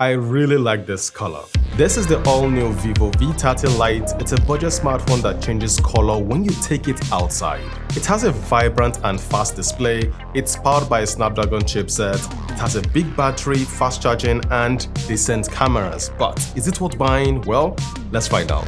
I really like this color. This is the all-new Vivo V30 Lite. It's a budget smartphone that changes color when you take it outside. It has a vibrant and fast display, it's powered by a Snapdragon chipset, it has a big battery, fast charging, and decent cameras. But is it worth buying? Well, let's find out.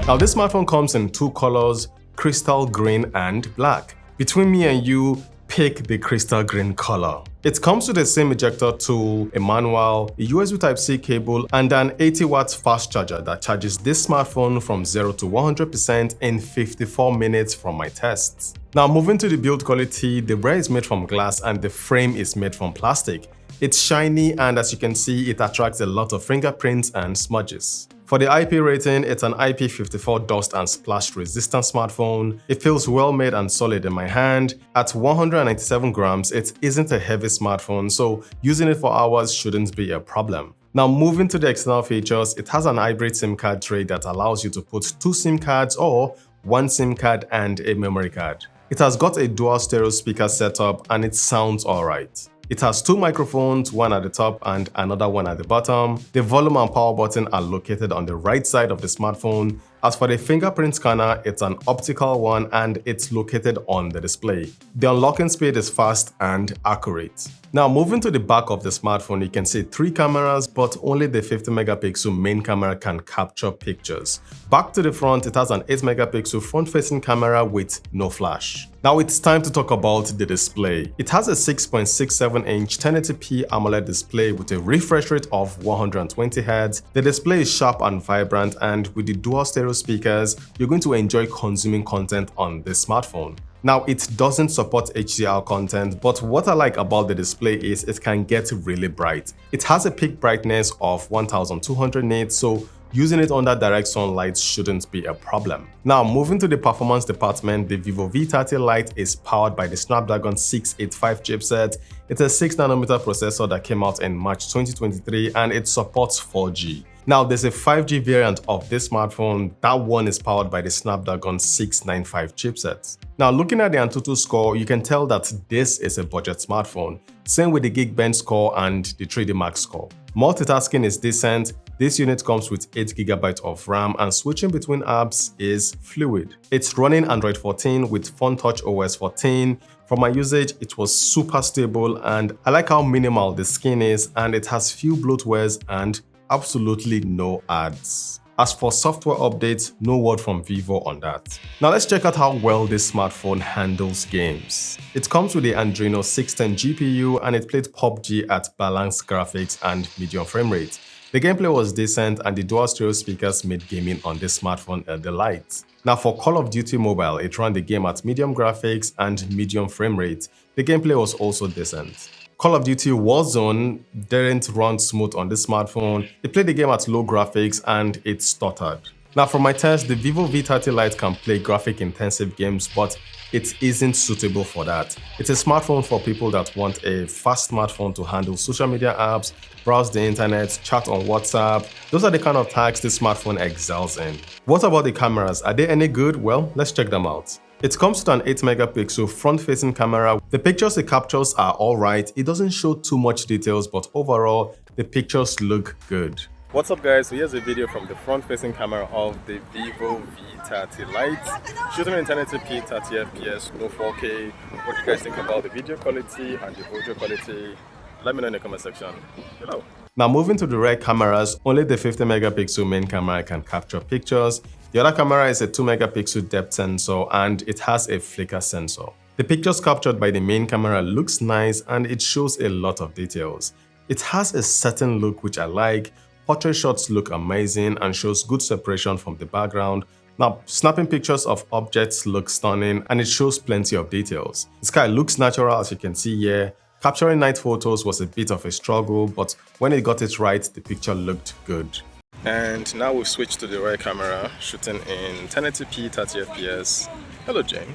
Now this smartphone comes in two colors, crystal green and black. Between me and you, pick the crystal green color. It comes with the same ejector tool, a manual, a USB Type-C cable, and an 80-watt fast charger that charges this smartphone from 0 to 100% in 54 minutes from my tests. Now moving to the build quality, the rear is made from glass and the frame is made from plastic. It's shiny and as you can see, it attracts a lot of fingerprints and smudges. For the IP rating, it's an IP54 dust and splash resistant smartphone. It feels well made and solid in my hand. At 197 grams, it isn't a heavy smartphone, so using it for hours shouldn't be a problem. Now moving to the external features, it has an hybrid SIM card tray that allows you to put two SIM cards or one SIM card and a memory card. It has got a dual stereo speaker setup and it sounds alright. It has two microphones, one at the top and another one at the bottom. The volume and power button are located on the right side of the smartphone. As for the fingerprint scanner, it's an optical one and it's located on the display. The unlocking speed is fast and accurate. Now moving to the back of the smartphone, you can see three cameras, but only the 50 megapixel main camera can capture pictures. Back to the front, it has an 8 megapixel front-facing camera with no flash. Now it's time to talk about the display. It has a 6.67-inch 1080p AMOLED display with a refresh rate of 120 Hz. The display is sharp and vibrant, and with the dual stereo speakers, you're going to enjoy consuming content on this smartphone. Now, it doesn't support HDR content, but what I like about the display is it can get really bright. It has a peak brightness of 1200 nits, so using it under direct sunlight shouldn't be a problem. Now, moving to the performance department, the Vivo V30 Lite is powered by the Snapdragon 685 chipset. It's a 6nm processor that came out in March 2023 and it supports 4G. Now, there's a 5G variant of this smartphone. That one is powered by the Snapdragon 695 chipset. Now, looking at the Antutu score, you can tell that this is a budget smartphone. Same with the Geekbench score and the 3D Max score. Multitasking is decent. This unit comes with 8GB of RAM and switching between apps is fluid. It's running Android 14 with FunTouch OS 14. For my usage, it was super stable and I like how minimal the skin is and it has few bloatwares and absolutely no ads. As for software updates, no word from Vivo on that. Now let's check out how well this smartphone handles games. It comes with the Adreno 610 GPU and it played PUBG at balanced graphics and medium frame rate. The gameplay was decent and the dual stereo speakers made gaming on this smartphone a delight. Now for Call of Duty Mobile, it ran the game at medium graphics and medium frame rate. The gameplay was also decent. Call of Duty Warzone didn't run smooth on this smartphone. It played the game at low graphics and it stuttered. Now from my test, the Vivo V30 Lite can play graphic-intensive games, but it isn't suitable for that. It's a smartphone for people that want a fast smartphone to handle social media apps, browse the internet, chat on WhatsApp. Those are the kind of tasks this smartphone excels in. What about the cameras? Are they any good? Well, let's check them out. It comes with an 8 megapixel front-facing camera. The pictures it captures are alright. It doesn't show too much details, but overall, the pictures look good. What's up guys, so here's a video from the front-facing camera of the Vivo V30 Lite. Shooting in 1080p, 30fps, no 4K. What do you guys think about the video quality and the audio quality? Let me know in the comment section below. Now moving to the rear cameras, only the 50 megapixel main camera can capture pictures. The other camera is a 2 megapixel depth sensor and it has a flicker sensor. The pictures captured by the main camera looks nice and it shows a lot of details. It has a certain look which I like. Portrait shots look amazing and shows good separation from the background. Now, snapping pictures of objects look stunning and it shows plenty of details. The sky looks natural as you can see here. Capturing night photos was a bit of a struggle, but when it got it right, the picture looked good. And now we've switched to the rear camera, shooting in 1080p 30fps. Hello Jane.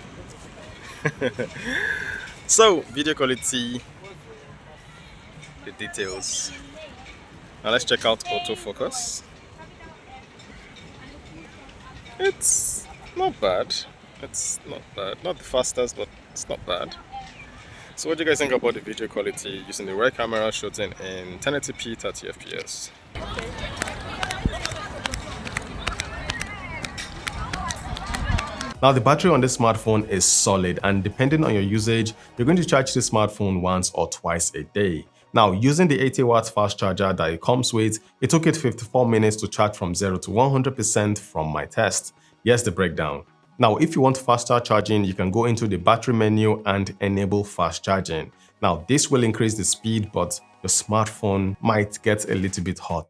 So, video quality, the details. Now let's check out autofocus. It's not bad. It's not bad. Not the fastest, but it's not bad. So what do you guys think about the video quality using the rear camera shooting in 1080p 30 fps? Now the battery on this smartphone is solid, and depending on your usage, you're going to charge the smartphone once or twice a day. Now, using the 80 watts fast charger that it comes with, it took it 54 minutes to charge from 0 to 100% from my test. Here's the breakdown. Now, if you want faster charging, you can go into the battery menu and enable fast charging. Now, this will increase the speed, but your smartphone might get a little bit hot.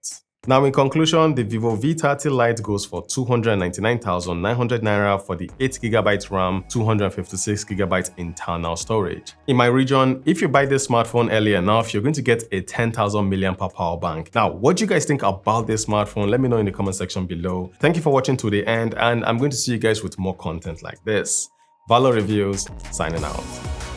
Now, in conclusion, the Vivo V30 Lite goes for 299,900 Naira for the 8GB RAM, 256GB internal storage. In my region, if you buy this smartphone early enough, you're going to get a 10,000 mAh power bank. Now, what do you guys think about this smartphone? Let me know in the comment section below. Thank you for watching to the end, and I'm going to see you guys with more content like this. Valor Reviews, signing out.